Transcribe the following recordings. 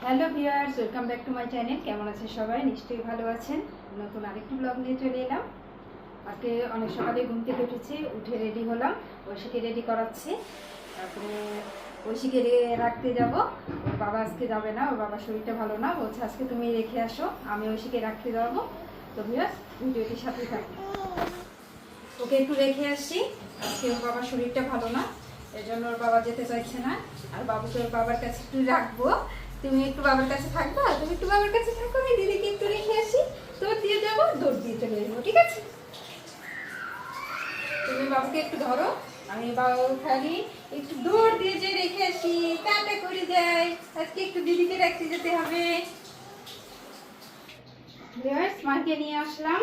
Hello viewers, welcome back to my channel. কেমন আছেন সবাই? নিশ্চয়ই ভালো আছেন। নতুন আরেকটি ব্লগ নিয়ে চলে এলাম। আজকে অনেক সকালে ঘুম থেকে উঠেছি, উঠে রেডি হলাম। ঐশীকে রেডি করাচ্ছি, তারপরে ঐশীকে রাখতে যাব। ওর বাবা আজকে যাবে না, ওর বাবার শরীরটা ভালো না, বলছে আজকে তুমি রেখে আসো, আমি ঐশীকে রাখতে যাবো। তো ভিউয়ার্স, ভিডিওটির সাথে থাকো। ওকে একটু রেখে আসি, আজকে ওর বাবার শরীরটা ভালো না, এই জন্য ওর বাবা যেতে চাইছে না। আর বাবুকে ওর বাবার কাছে একটু রাখবো। তুমি একটু বাবার কাছে থাকবা, তুমি একটু বাবার কাছে থাকো, আমি দিদিকে একটু রেখে আসি, তোর দিয়ে যাবো, দৌড় দিয়ে চলে যাবো, ঠিক আছে? তুমি বাবুকে একটু ধরো, আমি বাবু খালি একটু দৌড় দিয়ে যে রেখে আসি, টাটা করে যাই। আজকে একটু দিদিকে রাখতে যেতে হবে। মাকে নিয়ে আসলাম,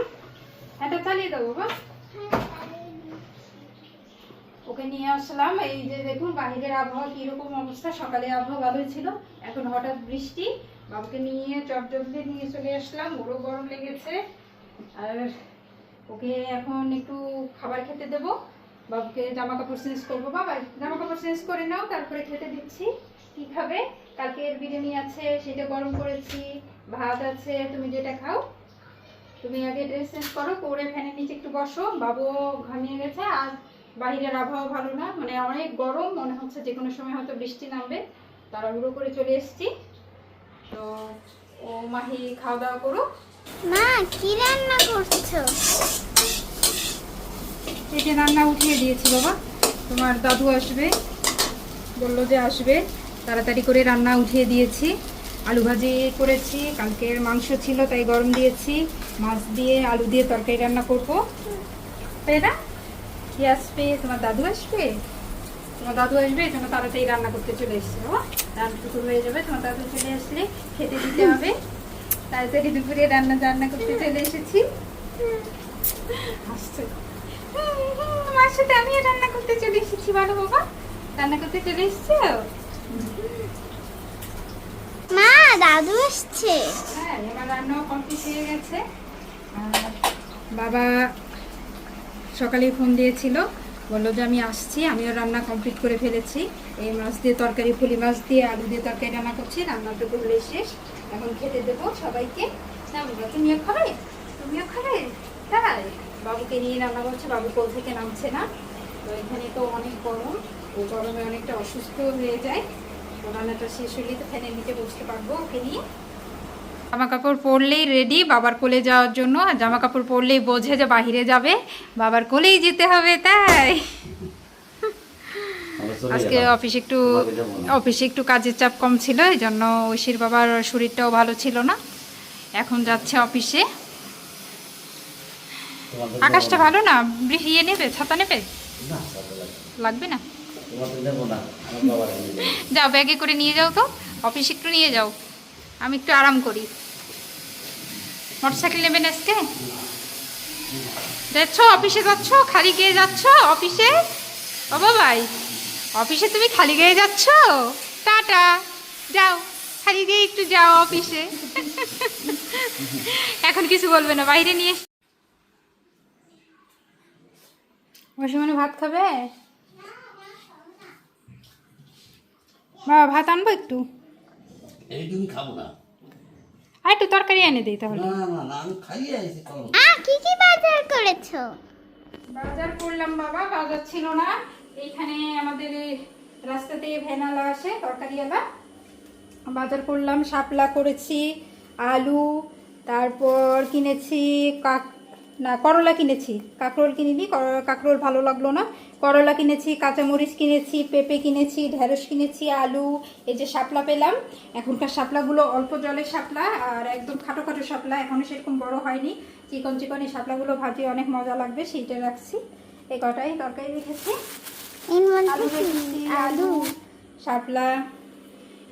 এটা চালিয়ে দেবো বা ওকে নিয়ে আসলাম। এই যে দেখুন বাহিরের আবহাওয়া কিরকম অবস্থা। সকালে আবহাওয়া ভালোই ছিল, এখন হঠাৎ বৃষ্টি। বাবুকে নিয়ে চটজলদি নিয়ে চলে আসলাম, ওরও গরম লেগেছে। আর ওকে এখন একটু খাবার খেতে দেবো। বাবুকে জামা কাপড় চেঞ্জ করবো। বাবা জামা কাপড় চেঞ্জ করে নাও, তারপরে খেতে দিচ্ছি। কি খাবে? কালকের বিরিয়ানি আছে, সেটা গরম করেছি। ভাত আছে, তুমি যেটা খাও। তুমি আগে ড্রেস চেঞ্জ করো, করে ফ্যানের নিচে একটু বসো। বাবু ঘামিয়ে গেছে, আর বাইরের আবহাওয়া ভালো না, মানে অনেক গরম, মনে হচ্ছে যে কোনো সময় হয়তো বৃষ্টি নামবে। তাড়াহুড়ো করে চলে এসেছি। তো ও মাহি খাওয়া দাওয়া করো। মা কি রান্না করছো? এই যে রান্না উঠিয়ে দিয়েছি বাবা, তোমার দাদু আসবে, বললো যে আসবে, তাড়াতাড়ি করে রান্না উঠিয়ে দিয়েছি। আলু ভাজি করেছি, কালকের মাংস ছিল তাই গরম দিয়েছি। মাছ দিয়ে আলু দিয়ে তরকারি রান্না করবো, তাই না? কি আসবে? তোমার দাদু আসবে। তোমার দাদু আসবে, এই জন্য তাড়াতাড়ি রান্না করতে চলে এসছে। বাবা রান্না টুকু হয়ে যাবে, তোমার দাদু চলে আসলে খেতে দিতে হবে। তাড়াতাড়ি দুপুরে রান্না করতে চলে এসেছি। আসছে আমার সাথে, আমিও রান্না করতে চলে এসেছি। ভালো বাবা, রান্না করতে চলে এসছো? মা দাদু আসছে। হ্যাঁ, এবার রান্নাও কমপ্লিট হয়ে গেছে। আর বাবা সকালে ফোন দিয়েছিল, বললো যে আমি আসছি, আমিও রান্না কমপ্লিট করে ফেলেছি। এই মাছ দিয়ে তরকারি, ফুলি মাছ দিয়ে আলু দিয়ে তরকারি রান্না করছি। রান্নাটা করলে শেষ, এখন খেতে দেবো সবাইকে। না বাবা, তুমিও খাবে? তুমিও খাবে? তাই বাবুকে নিয়ে রান্না করছে, বাবু কোল থেকে নামছে না। তো এখানে তো অনেক গরম, ও গরমে অনেকটা অসুস্থ হয়ে যায়। তো রান্নাটা শেষ হলেই তো ফ্যানের নিচে বসতে পারবো ওকে নিয়ে। জামা কাপড় পরলেই রেডি বাবার কোলে যাওয়ার জন্য। আর জামা কাপড় পরলেই বোঝে যে বাহিরে যাবে, বাবার কোলেই যেতে হবে। তাই আজকে অফিসে একটু কাজের চাপ কম ছিল, এই জন্য ঐশীর বাবার শরীরটাও ভালো ছিল না। এখন যাচ্ছে অফিসে। আকাশটা ভালো না, ইয়ে নেবে, ছাতা নেবে? লাগবে না, যাও ব্যাগে করে নিয়ে যাও তো, অফিসে একটু নিয়ে যাও, আমি একটু আরাম করি। মোটরসাইকেল নেবেন আজকে? যাচ্ছ অফিসে, যাচ্ছ খালি গিয়ে যাচ্ছ অফিসে? বাবা ভাই, অফিসে তুমি খালি গিয়ে যাচ্ছ? টাটা, যাও খালি গিয়ে একটু যাও অফিসে। এখন কিছু বলবে না, বাইরে নিয়ে বসে মানে ভাত খাবে? বাবা ভাত আনবো একটু, খাবো না। আর একটু তরকারি এনে দিই তাহলে। কি কি বাজার করেছো? বাজার করলাম বাবা, বাজার ছিল না। এইখানে আমাদের রাস্তাতে ভ্যানালা আসে, তরকারিওয়ালা। বাজার করলাম, শাপলা করেছি, আলু, তারপর কিনেছি করলা কিনেছি, কাঁকরোল কিনিনি, কাঁকরোল ভালো লাগলো না। করলা কিনেছি, কাঁচামরিচ কিনেছি, পেঁপে কিনেছি, ঢেঁড়স কিনেছি, আলু। এই যে শাপলা পেলাম, এখনকার শাপলাগুলো অল্প জলের শাপলা, আর একদম খাটো খাটো শাপলা, এখনও সেরকম বড় হয়নি। চিকন চিকন এই শাপলাগুলো ভাজি অনেক মজা লাগবে, সেইটা রাখছি। এই কটাই তরকারি রেখেছি, আলু রেখেছি, আলু শাপলা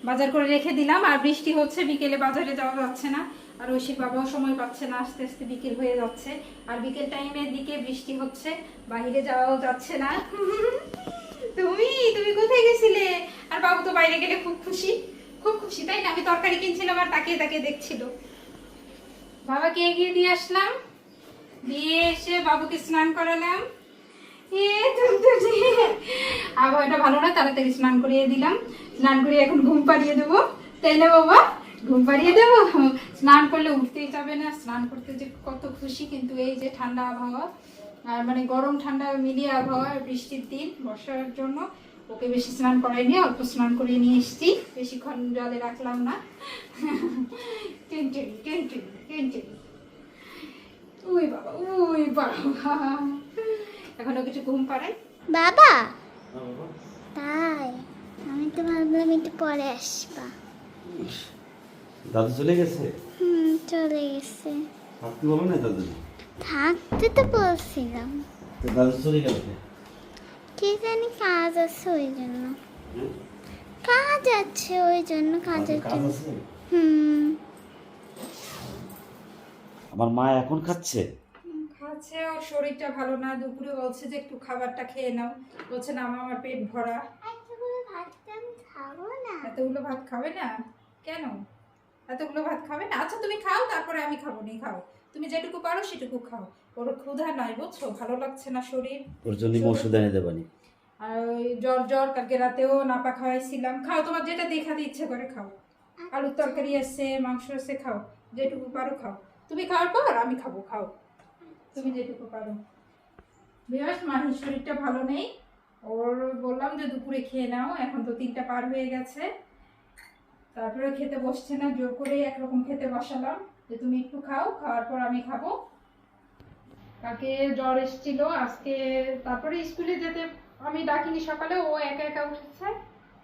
বাজার করে রেখে দিলাম। আর বৃষ্টি হচ্ছে, বিকেলে বাজারে যাওয়া যাচ্ছে না, আর ঐশীর বাবাও সময় পাচ্ছে না, আস্তে আস্তে বিকেল হয়ে যাচ্ছে। আর বিকেল টাইমের দিকে বৃষ্টি হচ্ছে, বাইরে যাওয়াও যাচ্ছে না। তুমি তুমি কোথায় গেছিলে? আর বাবু তো বাইরে গেলে খুব খুশি, খুব খুশি, তাই না? আমি তরকারি কিনছিলাম আর তাকিয়ে তাকিয়ে দেখছিল। বাবাকে এগিয়ে দিয়ে আসলাম, দিয়ে এসে বাবুকে স্নান করালাম। আবহাওয়াটা ভালো না, তাড়াতাড়ি স্নান করিয়ে দিলাম। স্নান করিয়ে এখন ঘুম পাড়িয়ে দেবো, তাই না বাবা? ঘুম পাড়িয়ে দেবো? স্নান করলে উঠতেই যাবে না, স্নান করতে যে কত খুশি, কিন্তু এই যে ঠান্ডা আবহাওয়া, আর মানে গরম ঠান্ডা মিলিয়ে আবহাওয়া, বৃষ্টির দিন, বর্ষার জন্য ওকে বেশি স্নান করাইনি, অল্প স্নান করিয়ে নিয়ে এসছি, বেশিক্ষণ জলে রাখলাম না। টেনটেনি টেনটেনি টেনটেনি, ওই বাবা ওই বাবা, এখনো কিছু ঘুম পাড়াই। বাবা তাই আমি তো ভাবলাম একটু পরে আসবা। দাদু চলে গেছে? চলে গেছে। থাকতে বলো না দাদু? থাকতে তো বলছিলাম, তো দাদু চলে গেল কে? কি জানি কাজ আছে ওই জন্য। হুম? কাজ আছে ওই জন্য, কাজের কাজ জন্য। আছে? আমার মা এখন খাচ্ছে? খাচ্ছে, ওর শরীরটা ভালো না, দুপুরে বলছে যে একটু খাবারটা খেয়ে নাও, বলছে না আমার পেট ভরা। এতগুলো ভাত আমি খাবো না। এতগুলো ভাত খাবে না কেন? এতগুলো ভাত খাবে না? আচ্ছা তুমি খাও, তারপরে আমি খাবো নি, খাও তুমি যেটুকু পারো সেটুকু খাও। ওর ক্ষুধা নাই বুঝছো, ভালো লাগছে না শরীর। ওর জন্য ওষুধ এনে দেবানি। আর ওই জ্বর জ্বর, কালকে রাতেও নাপা খাওয়াইছিলাম। খাও, তোমার যেটা দেখাতে ইচ্ছে করে খাও। আলুর তরকারি আছে, মাংস আছে, খাও যেটুকু পারো খাও। তুমি খাওয়ার পর আমি খাবো, খাও তুমি যেটুকু পারো। বেশ, মাহির শরীরটা ভালো নেই, ওর বললাম যে দুপুরে খেয়ে নাও, এখন তো 3টা পার হয়ে গেছে, তারপরে খেতে বসছে না, জোর করে একরকম খেতে বসালাম যে তুমি একটু খাও, খাওয়ার পর আমি খাবো। কালকে জ্বর এসেছিল, আজকে তারপরে স্কুলে যেতে আমি ডাকিনি সকালে, ও একা একা উঠেছে,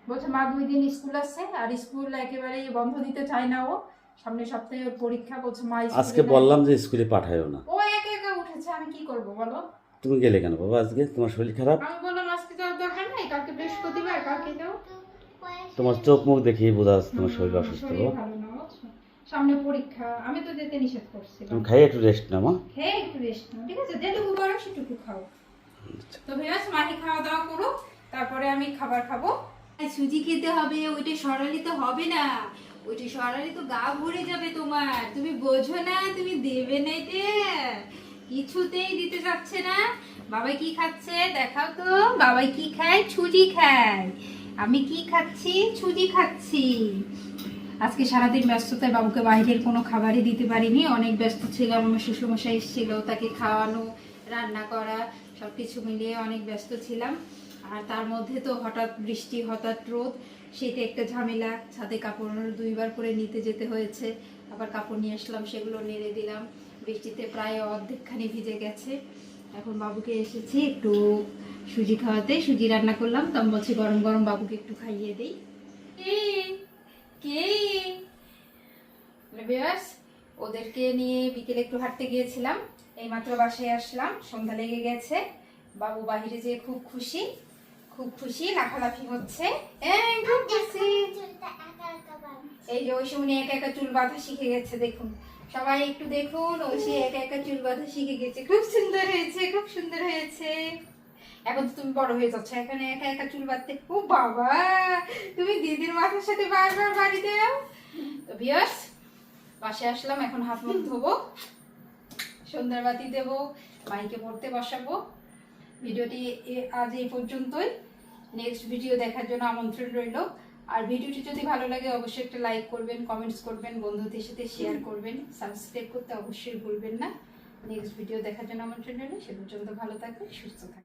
বলছে মা 2 দিন স্কুল আছে, আর স্কুল একেবারে বন্ধ দিতে চায় না ও, সামনের সপ্তাহে ওর পরীক্ষা, বলছে মা আজকে বললাম যে স্কুলে পাঠায়ও না। ও একা একা উঠেছে, আমি কি করব বলো? তুমি গেলে কেন বাবা আজকে? তোমার শরীর খারাপ? আমি বললাম আজকে যাওয়ার দরকার নাই, কালকে বৃহস্পতিবার, কালকে যাও। তোমার চোখ মুখ দেখেই বোঝা যাচ্ছে তোমার শরীর অসুস্থ। শরীর ভালো না বুঝছো? সামনে পরীক্ষা, আমি তো যেতে নিষেধ করছিলাম। তুমি খাইয়ে একটু রেস্ট নাও মা। খেয়ে একটু রেস্ট নাও, ঠিক আছে? যেটুকু পারো সেটুকু খাও। তো ভেবেছ মাহি খাওয়া দাওয়া করো, তারপরে আমি খাবার খাবো। সুজি খেতে হবে, ওইটা সরালি তো হবে না, ওইটা সরালি তো গা ভরে যাবে তোমার, তুমি বোঝো না, তুমি দেবে না, এটা কিছুতেই দিতে চাচ্ছে না। বাবাই কি খাচ্ছে দেখাও তো, বাবাই কি খায়? সুজি খায়। আমি কি খাচ্ছি? সুজি খাচ্ছি। আজকে সারাদিন ব্যস্ততায় বাবুকে বাইরের কোনো খাবারই দিতে পারিনি, অনেক ব্যস্ত ছিলাম, আমার শ্বশুরমশাই এসেছিল, তাকে খাওয়ানো, রান্না করা, সব কিছু মিলিয়ে অনেক ব্যস্ত ছিলাম। আর তার মধ্যে তো হঠাৎ বৃষ্টি, হঠাৎ রোদ, সেটা একটা ঝামেলা, ছাদে কাপড় 2বার করে নিতে যেতে হয়েছে, আবার কাপড় নিয়ে আসলাম, সেগুলো নেড়ে দিলাম, বৃষ্টিতে প্রায় অর্ধেকখানি ভিজে গেছে। এখন বাবুকে এসেছি একটু সুজি খাওয়াতে, সুজি রান্না করলাম, তো আমি বলছি গরম গরম বাবুকে একটু খাইয়ে দিই। কে বেশ, ওদেরকে নিয়ে বিকেলে একটু হাঁটতে গিয়েছিলাম, এইমাত্র বাসায় আসলাম, সন্ধ্যা লেগে গেছে। বাবু বাহিরে যেয়ে খুব খুশি, খুব খুশি, লাফালাফি হচ্ছে। এই যে ওই সময় একা একা চুল বাঁধা শিখে গেছে, দেখুন সবাই একটু দেখুন, ও সে একা একা চুল বাঁধা শিখে গেছে, খুব সুন্দর হয়েছে, খুব সুন্দর হয়েছে। এখন তো তুমি বড় হয়ে যাচ্ছ, এখানে একা একা চুল বাঁধতে। ও বাবা, তুমি দিদির মাথার সাথে বারবার বাড়ি দাও। তো ভিউয়ার্স, বাসায় আসলাম, এখন হাত মুখ ধোবো, সন্ধ্যার বাতি দেবো, মাইকে পড়তে বসাবো। ভিডিওটি আজ এই পর্যন্তই, নেক্সট ভিডিও দেখার জন্য আমন্ত্রণ রইল। আর ভিডিওটি যদি ভালো লাগে অবশ্যই একটা লাইক করবেন, কমেন্টস করবেন, বন্ধুদের সাথে শেয়ার করবেন, সাবস্ক্রাইব করতে অবশ্যই ভুলবেন না। নেক্সট ভিডিও দেখার জন্য আমন্ত্রণ রইল, সে পর্যন্ত ভালো থাকবেন, সুস্থ থাকবেন।